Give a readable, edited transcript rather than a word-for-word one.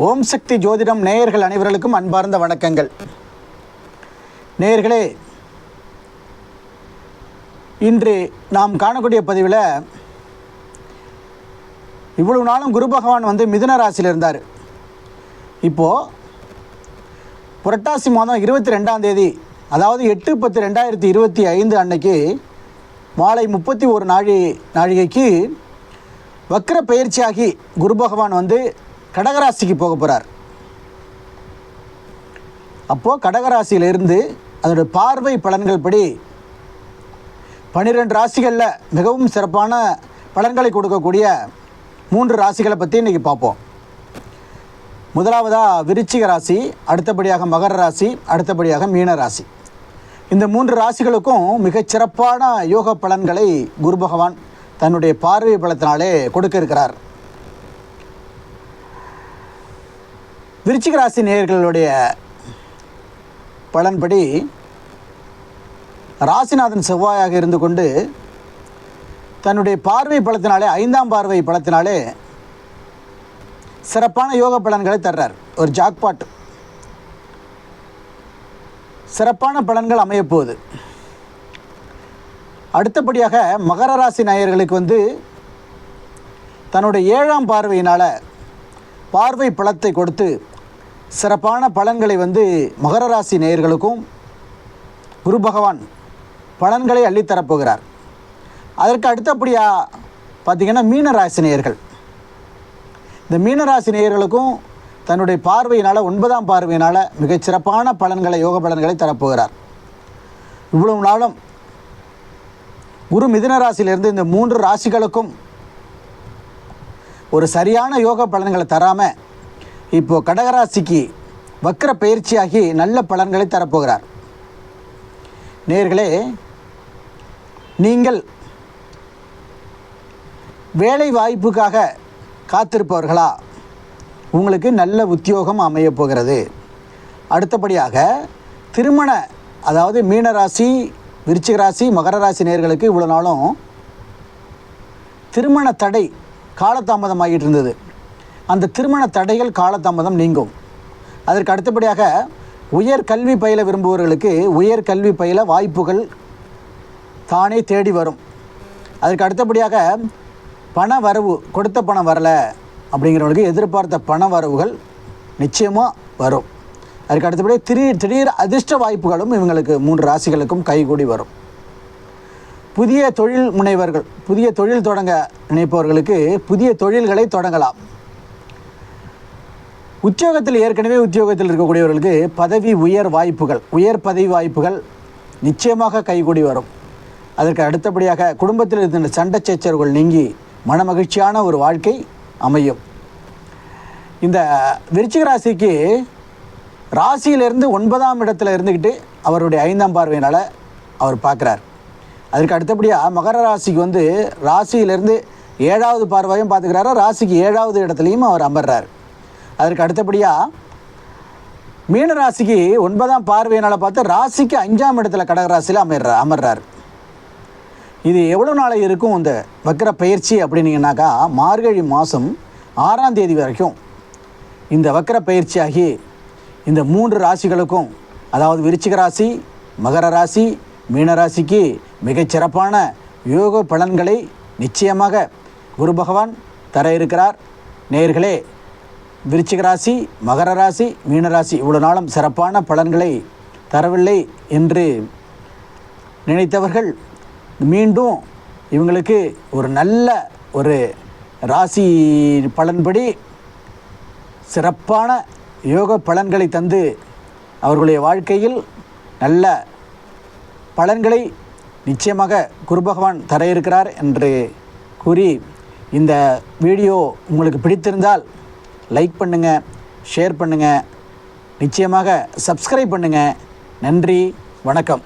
ஓம் சக்தி ஜோதிடம் நேயர்கள் அனைவர்களுக்கும் அன்பார்ந்த வணக்கங்கள். நேயர்களே, இன்று நாம் காணக்கூடிய பதிவில் இவ்வளவு நாளும் குரு பகவான் மிதுன ராசியில் இருந்தார். இப்போது புரட்டாசி மாதம் 22ஆம் தேதி, அதாவது 8/10/2025 அன்னைக்கு மாலை 31 நாழிகைக்கு வக்ர பயிற்சியாகி குரு பகவான் கடகராசிக்கு போக போகிறார். அப்போது கடகராசியிலிருந்து அதோட பார்வை பலன்கள் படி 12 ராசிகளில் மிகவும் சிறப்பான பலன்களை கொடுக்கக்கூடிய 3 ராசிகளை பற்றி இன்றைக்கி பார்ப்போம். முதலாவதாக விருச்சிக ராசி, அடுத்தபடியாக மகர ராசி, அடுத்தபடியாக மீன ராசி. இந்த 3 ராசிகளுக்கும் மிகச்சிறப்பான யோக பலன்களை குரு பகவான் தன்னுடைய பார்வை பலத்தினாலே கொடுக்க இருக்கிறார். விருச்சிக ராசி நேயர்களுடைய பலன்படி ராசிநாதன் செவ்வாயாக இருந்து கொண்டு தன்னுடைய பார்வை பலத்தினாலே 5ஆம் பார்வை பலத்தினாலே சிறப்பான யோக பலன்களை தர்றார். ஒரு ஜாக்பாட் சிறப்பான பலன்கள் அமையப்போகுது. அடுத்தபடியாக மகர ராசி நேயர்களுக்கு தன்னுடைய 7ஆம் பார்வையினால் பார்வை பலத்தை கொடுத்து சிறப்பான பலன்களை மகர ராசி நேயர்களுக்கும் குரு பகவான் பலன்களை அள்ளித்தரப்போகிறார். அதற்கு அடுத்தபடியாக பார்த்திங்கன்னா மீன ராசி நேயர்கள். இந்த மீனராசி நேயர்களுக்கும் தன்னுடைய பார்வையினால் 9ஆம் பார்வையினால் மிகச்சிறப்பான பலன்களை யோக பலன்களை தரப்போகிறார். இவ்வளவு நாளும் குரு மிதுன ராசியிலிருந்து இந்த 3 ராசிகளுக்கும் ஒரு சரியான யோக பலன்களை தராமல் இப்போது கடகராசிக்கு வக்ர பயிற்சியாகி நல்ல பலன்களை தரப்போகிறார். நேயர்களே, நீங்கள் வேலை வாய்ப்புக்காக காத்திருப்பவர்களா? உங்களுக்கு நல்ல உத்தியோகம் அமையப் போகிறது. அடுத்தபடியாக அதாவது மீனராசி, விருச்சிக ராசி, மகர ராசி நேயர்களுக்கு இவ்வளோ நாளும் திருமண தடை காலதாமதமாகிட்டு இருந்தது. அந்த திருமண தடைகள் காலதாமதம் நீங்கும். அதற்கு அடுத்தபடியாக உயர் கல்வி பயில விரும்புபவர்களுக்கு உயர் கல்வி பயில வாய்ப்புகள் தானே தேடி வரும். அதற்கு அடுத்தபடியாக பண வரவு, கொடுத்த பணம் வரலை அப்படிங்கிறவங்களுக்கு எதிர்பார்த்த பண வரவுகள் நிச்சயமாக வரும். அதுக்கு அடுத்தபடியாக திடீர் அதிர்ஷ்ட வாய்ப்புகளும் இவங்களுக்கு 3 ராசிகளுக்கும் கைகூடி வரும். புதிய தொழில் முனைவர்கள், புதிய தொழில் தொடங்க நினைப்பவர்களுக்கு புதிய தொழில்களை தொடங்கலாம். ஏற்கனவே உத்தியோகத்தில் இருக்கக்கூடியவர்களுக்கு பதவி உயர் வாய்ப்புகள், உயர் பதவி வாய்ப்புகள் நிச்சயமாக கைகூடி வரும். அதற்கு அடுத்தபடியாக குடும்பத்தில் இருந்த சண்டை சச்சரவுகள் நீங்கி மனமகிழ்ச்சியான ஒரு வாழ்க்கை அமையும். இந்த விருச்சிக ராசிக்கு ராசியிலிருந்து 9ஆம் இடத்துல இருந்துக்கிட்டு அவருடைய 5ஆம் பார்வையினால் அவர் பார்க்குறார். அதற்கு அடுத்தபடியாக மகர ராசிக்கு ராசியிலிருந்து 7ஆவது பார்வையும் பார்த்துக்கிறாரு. ராசிக்கு 7ஆவது இடத்துலையும் அவர் அமர்றார். அதற்கு அடுத்தபடியாக மீன ராசிக்கு 9ஆம் பார்வையினால் பார்த்து ராசிக்கு 5ஆம் இடத்துல கடகராசியில் அமர்றார். இது எவ்வளோ நாளை இருக்கும் இந்த வக்ர பயிற்சி அப்படின்னீங்கன்னாக்கா, மார்கழி மாதம் 6ஆம் தேதி வரைக்கும் இந்த வக்ர பயிற்சியாகி இந்த 3 ராசிகளுக்கும், அதாவது விருச்சிக ராசி, மகர ராசி, மீனராசிக்கு மிகச்சிறப்பான யோக பலன்களை நிச்சயமாக குரு பகவான் தர இருக்கிறார். நேயர்களே, விருச்சிக ராசி, மகர ராசி, மீனராசி இவ்வளோ நாளும் சிறப்பான பலன்களை தரவில்லை என்று நினைத்தவர்கள் மீண்டும் இவங்களுக்கு ஒரு நல்ல ஒரு ராசி பலன்படி சிறப்பான யோக பலன்களை தந்து அவர்களுடைய வாழ்க்கையில் நல்ல பலன்களை நிச்சயமாக குரு பகவான் தர இருக்கிறார் என்று கூறி, இந்த வீடியோ உங்களுக்கு பிடித்திருந்தால் லைக் பண்ணுங்கள், ஷேர் பண்ணுங்கள், நிச்சயமாக சப்ஸ்கிரைப் பண்ணுங்கள். நன்றி, வணக்கம்.